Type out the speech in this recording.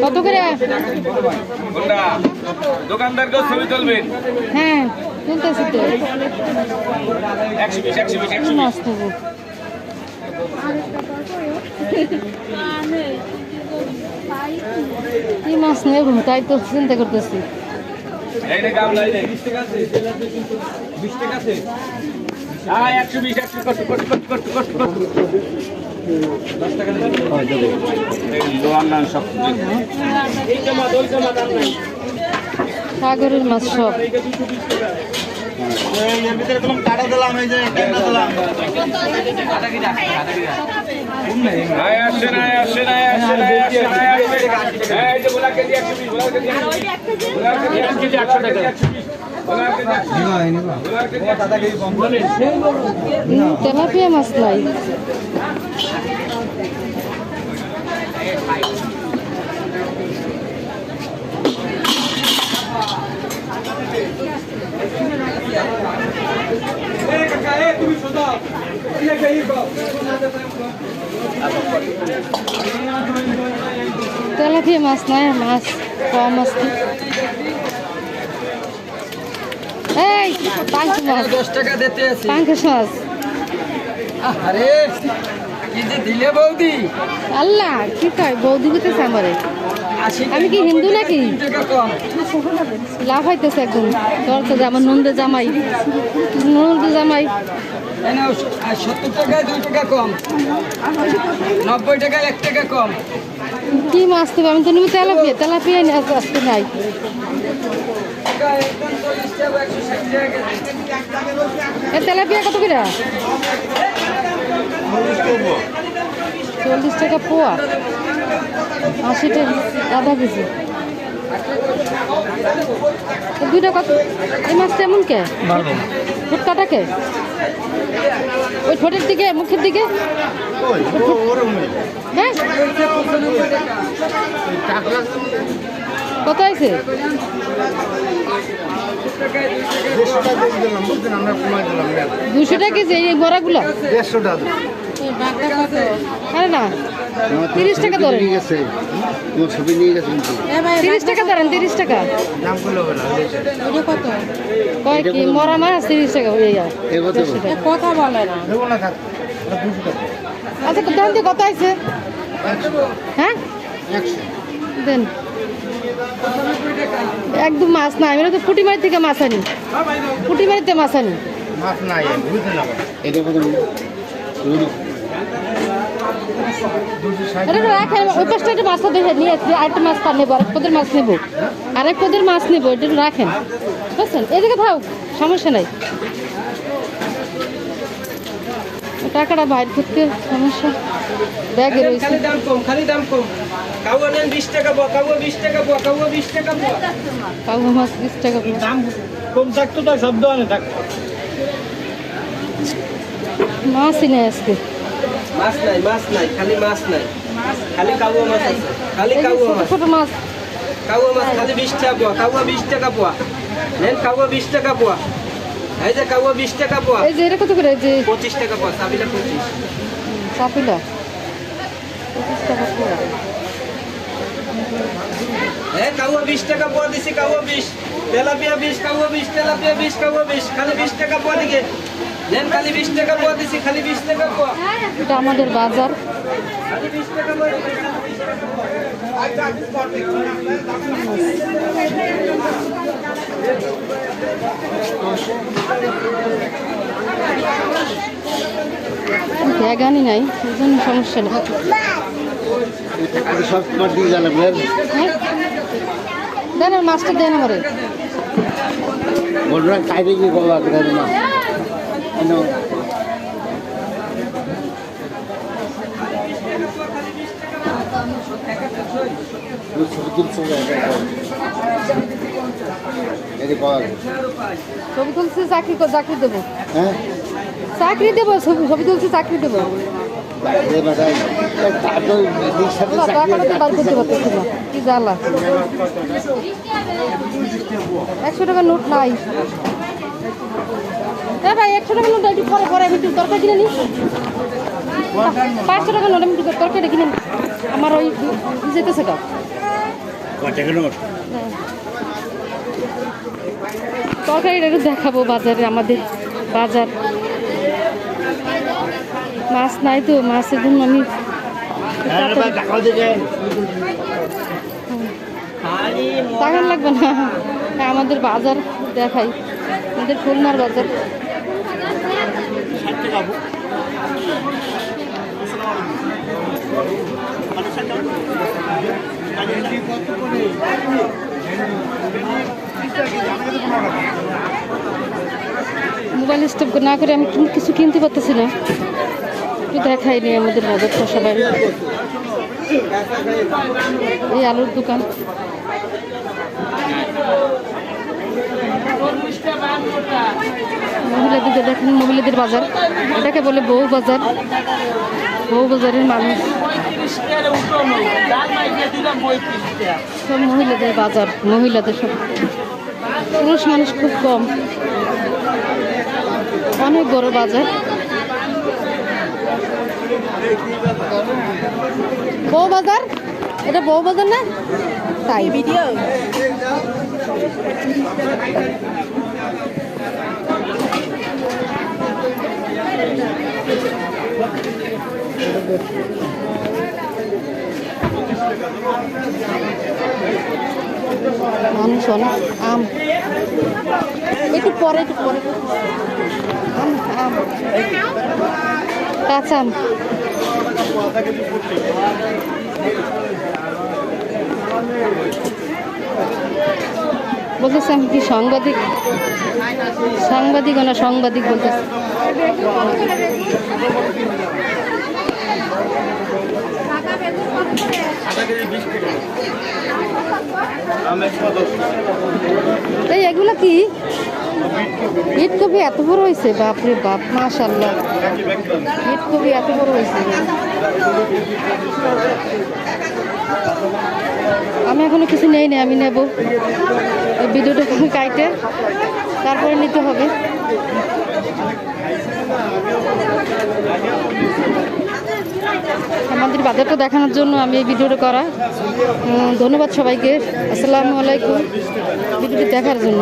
কত করে? দোকানদারকে ছবি তুলবেন। হ্যাঁ তুলতেছি তো। 120 মাছ নেবো। কি মাছ নেব তাই তো চিন্তা করতেছি। এই নে গামলা, এই নে 20 টাকা আছে। 20 টাকা আছে। হ্যাঁ 120 কত 10 টাকা দেন। এই লোয়ার নাম সব এই জমা দই জমা দাম নাই। সাগরের মাছ সব। এই এর ভিতরে তোমার কাটা দিলাম, এই যে কেনা দিলাম। কাটা কি রাখ, কাটা কি রাখ। আয় আসে না আসে না আসে না আসে না। এই যে বলা কেজি 120 বলা কেজি 120 বলা কেজি 100 টাকা। তেলাপিয়া মাছ নাই। তেলাপিয়া মাছ নাই, মাছ কম আছে। এই পাঙ্ক মাছ 10 টাকা দিতে আছে। পাঙ্কশ মাছ। আরে কি যে দিলে বৌদি? আল্লাহ কি কয় বৌদি কইতেছে আমারে। আমি কি হিন্দু নাকি? 3 টাকা কম। লাভ হইতেছে একদম। তোর তো আমার নন্দে জামাই, নন্দে জামাই। এই নাও 70 টাকায় 2 টাকা কম। 90 টাকায় 1 টাকা কম। কি মাছ দেবে? আমি তো নিব তেলাপিয়া, তেলাপিয়া আসতে নাই। একদম 40 টাকা 160 টাকা। এ তেলাপিয়া কত করে? 40 টাকা পোয়া, 80 টাকা আধা কেজি। দুইটা কত? এই মাছটা এমন কে? ঠোঁট কাটা কে? ওই ঠোঁটের দিকে, মুখের দিকে। হ্যাঁ কত আছে? 200 টাকা কেজি এই বড়াগুলো। 150 টাকা। আরে না 30 টাকা ধরেন। নিয়ে গেছে তোর ছবি নিয়ে গেছে কিন্তু 30 টাকা ধরেন, 30 টাকা। দাম করলো না কত কয় কি মরা মাছ? 30 টাকা হয়ে যায়। এই কত কথা বলে না। দেবো না থাক 200 টাকা। আচ্ছা দাম দিয়ে কত আছে? হ্যাঁ 100 দেন। একদম মাছ না, আমি তো ফুটিমারি থেকে মাছ আনি, ফুটিমারিতে মাছ আনি। মাছ নাই বুঝতে না এটা কত রাখেন ওই পাশটা একটা মাছটা দেখে নিয়ে আসছি। আরেকটা মাছ পার নেবো, আরেক পদের মাছ নেবো, আরেক পদের মাছ নেবো। এটা রাখেন বুঝছেন, এদিকে থাক সমস্যা নাই। টাকাটা বাইর করতে সমস্যা। ব্যাগে রয়েছে। খালি দাম কম, খালি দাম কম। কাউয়া নেন 20 টাকা পোয়া, কাউয়া 20 টাকা পোয়া, কাউয়া 20 টাকা পোয়া। কাউয়া মাছ 20 টাকা। দাম কম থাকতো তো শব্দ আনে থাকতো। মাছই নেই আজকে। মাছ নাই, মাছ নাই, খালি মাছ নাই। খালি কাউয়া মাছ আছে, খালি কাউয়া মাছ। ছোট মাছ কাউয়া মাছ খালি 20 টাকা পোয়া, কাউয়া 20 টাকা পোয়া। নেন কাউয়া 20 টাকা পোয়া। এই যে কাউয়া 20 টাকা পোয়া। এই যে এটা কত করে? এই যে 25 টাকা পোয়া, সাবিলা 25। চাপিলা 25 টাকা পোয়া। হ্যাঁ কাউয়া 20 টাকা পোয়া দিছি, কাউয়া 20। তেলাপিয়া 20, কাউয়া 20, তেলাপিয়া 20, কাউয়া 20, খালি 20 টাকা পোয়া দিকে। নেন খালি 20 টাকা পোয়া দিছি, খালি 20 টাকা পোয়া। এটা আমাদের বাজার। খালি 20 টাকা পোয়া দিছি, খালি 20 টাকা পোয়া। ব্যাগানি নাই, এই জন্য সমস্যা নেই। সব তোমার দিয়ে জানাবো দেন আর মাছটা দেন আমারে। বড়রা কাইরে কি বাবা করে না এনো ছবি তুলছি চাকরি চাকরি দেবো। হ্যাঁ চাকরি দেবো, ছবি তুলছি চাকরি দেবো। টাকা তো বার করতে পারতেছি না, কি জ্বালা। 100 টাকার নোট নাই। ভাই 100 টাকার নোট একটু পরে পরে আমি একটু তরকারি কিনে নিই। 500 টাকার নোট আমি একটু তরকারি কিনে নিই। আমার ওই যেতেছে কা তরকারিটা একটু দেখাবো বাজারে, আমাদের বাজার। মাছ নাই তো, মাছের জন্য আমি টাকা লাগবে না। আমাদের বাজার দেখাই, আমাদের খুলনার বাজার। মোবাইল স্টপ না করে আমি কিছু কিনতে পারতেছি না, একটু দেখাইনি আমাদের বাজারটা সবাই। এই আলুর দোকান, মহিলাদের দেখেন, মহিলাদের বাজার, এটাকে বলে বউ বাজার। বউ বাজারের মানুষ সব মহিলাদের বাজার, মহিলাদের সব, পুরুষ মানুষ খুব কম। অনেক বড় বাজার। বউ বাজার, এটা বউ বাজার না? তাই ভিডিও মানুষ অনেক। আম একটু পরে, একটু পরে। আম আম কাঁচা আম। বলতেছে আমি কি সাংবাদিক? সাংবাদিক না, সাংবাদিক বলতেছে। এই এগুলো কি? ইট কপি এত বড় হয়েছে, বাপরে বাপ, মাশাআল্লাহ। ইট কপি এত বড় হয়েছে। আমি এখনো কিছু নেই না, আমি নেব। এই ভিডিওটা কাইটে তারপরে নিতে হবে। আমাদের বাজারটা দেখানোর জন্য আমি এই ভিডিওটা করা। ধন্যবাদ সবাইকে, আসসালামু আলাইকুম। ভিডিওটি দেখার জন্য।